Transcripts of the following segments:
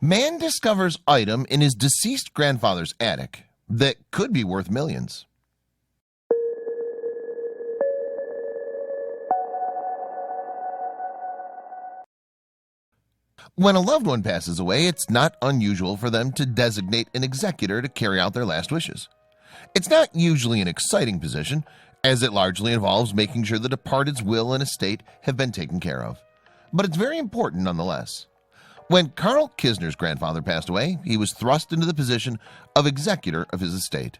Man discovers item in his deceased grandfather's attic that could be worth millions. When a loved one passes away, it's not unusual for them to designate an executor to carry out their last wishes. It's not usually an exciting position, as it largely involves making sure the departed's will and estate have been taken care of. But it's very important nonetheless. When Karl Kisner's grandfather passed away, he was thrust into the position of executor of his estate.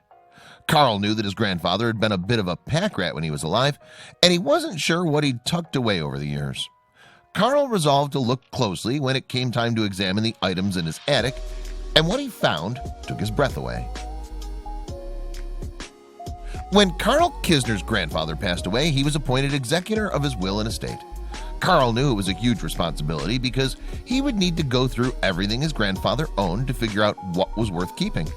Karl knew that his grandfather had been a bit of a pack rat when he was alive, and he wasn't sure what he'd tucked away over the years. Karl resolved to look closely when it came time to examine the items in his attic, and what he found took his breath away. When Karl Kisner's grandfather passed away, he was appointed executor of his will and estate. Karl knew it was a huge responsibility because he would need to go through everything his grandfather owned to figure out what was worth keeping.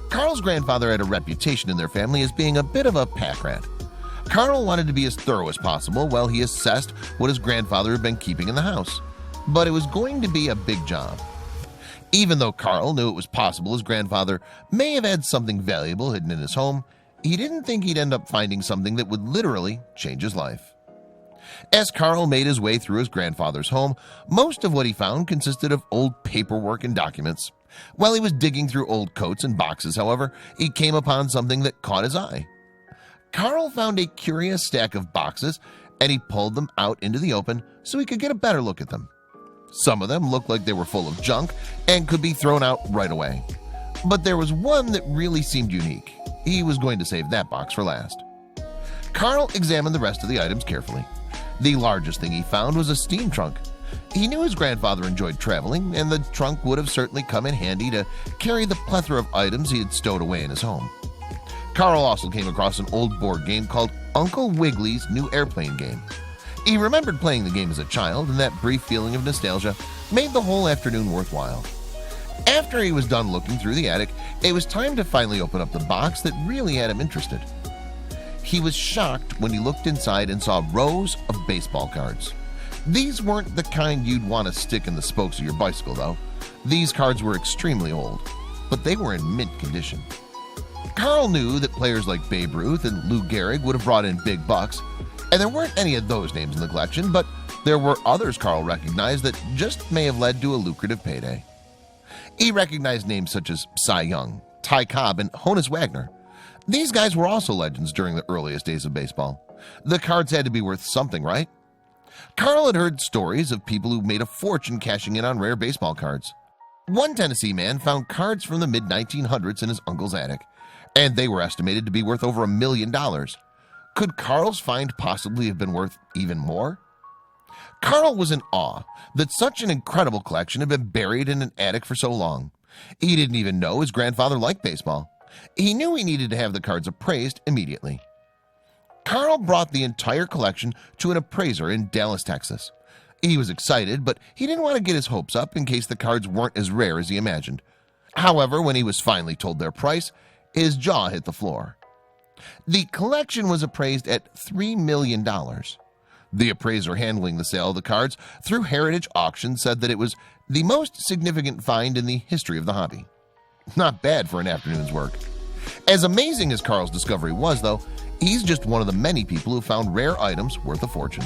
Karl's grandfather had a reputation in their family as being a bit of a pack rat. Karl wanted to be as thorough as possible while he assessed what his grandfather had been keeping in the house, but it was going to be a big job. Even though Karl knew it was possible his grandfather may have had something valuable hidden in his home, he didn't think he'd end up finding something that would literally change his life. As Karl made his way through his grandfather's home, most of what he found consisted of old paperwork and documents. While he was digging through old coats and boxes, however, he came upon something that caught his eye. Karl found a curious stack of boxes, and he pulled them out into the open so he could get a better look at them. Some of them looked like they were full of junk and could be thrown out right away. But there was one that really seemed unique. He was going to save that box for last. Karl examined the rest of the items carefully. The largest thing he found was a steam trunk. He knew his grandfather enjoyed traveling, and the trunk would have certainly come in handy to carry the plethora of items he had stowed away in his home. Karl also came across an old board game called Uncle Wiggily's New Airplane Game. He remembered playing the game as a child, and that brief feeling of nostalgia made the whole afternoon worthwhile. After he was done looking through the attic, it was time to finally open up the box that really had him interested. He was shocked when he looked inside and saw rows of baseball cards. These weren't the kind you'd want to stick in the spokes of your bicycle, though. These cards were extremely old, but they were in mint condition. Karl knew that players like Babe Ruth and Lou Gehrig would have brought in big bucks, and there weren't any of those names in the collection, but there were others Karl recognized that just may have led to a lucrative payday. He recognized names such as Cy Young, Ty Cobb, and Honus Wagner. These guys were also legends during the earliest days of baseball. The cards had to be worth something, right? Karl had heard stories of people who made a fortune cashing in on rare baseball cards. One Tennessee man found cards from the mid-1900s in his uncle's attic, and they were estimated to be worth over $1 million. Could Karl's find possibly have been worth even more? Karl was in awe that such an incredible collection had been buried in an attic for so long. He didn't even know his grandfather liked baseball. He knew he needed to have the cards appraised immediately. Karl brought the entire collection to an appraiser in Dallas, Texas. He was excited, but he didn't want to get his hopes up in case the cards weren't as rare as he imagined. However, when he was finally told their price, his jaw hit the floor. The collection was appraised at $3 million. The appraiser handling the sale of the cards through Heritage Auction said that it was the most significant find in the history of the hobby. Not bad for an afternoon's work. As amazing as Karl's discovery was, though, he's just one of the many people who found rare items worth a fortune.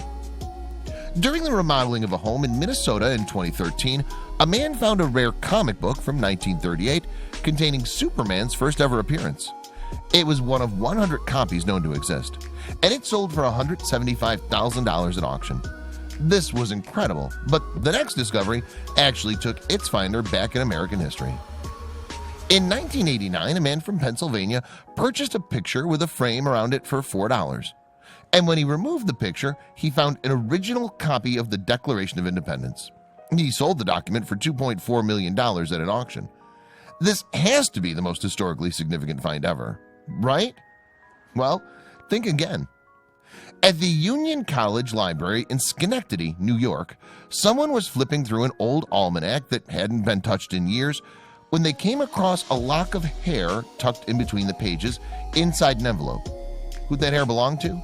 During the remodeling of a home in Minnesota in 2013, a man found a rare comic book from 1938 containing Superman's first ever appearance. It was one of 100 copies known to exist, and it sold for $175,000 at auction. This was incredible, but the next discovery actually took its finder back in American history. In 1989, a man from Pennsylvania purchased a picture with a frame around it for $4. And when he removed the picture, he found an original copy of the Declaration of Independence. He sold the document for $2.4 million at an auction. This has to be the most historically significant find ever, right? Well, think again. At the Union College Library in Schenectady, New York, someone was flipping through an old almanac that hadn't been touched in years when they came across a lock of hair tucked in between the pages inside an envelope. Who'd that hair belong to?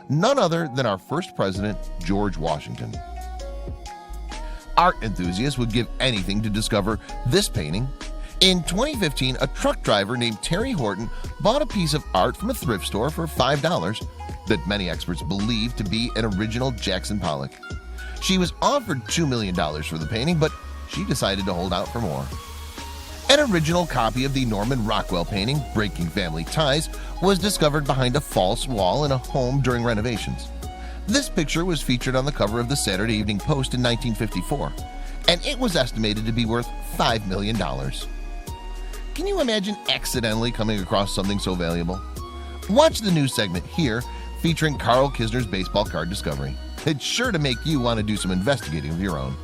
None other than our first president, George Washington. Art enthusiasts would give anything to discover this painting. In 2015, a truck driver named Terry Horton bought a piece of art from a thrift store for $5 that many experts believe to be an original Jackson Pollock. She was offered $2 million for the painting, but she decided to hold out for more. An original copy of the Norman Rockwell painting, Breaking Family Ties, was discovered behind a false wall in a home during renovations. This picture was featured on the cover of the Saturday Evening Post in 1954, and it was estimated to be worth $5 million. Can you imagine accidentally coming across something so valuable? Watch the news segment here featuring Karl Kisner's baseball card discovery. It's sure to make you want to do some investigating of your own.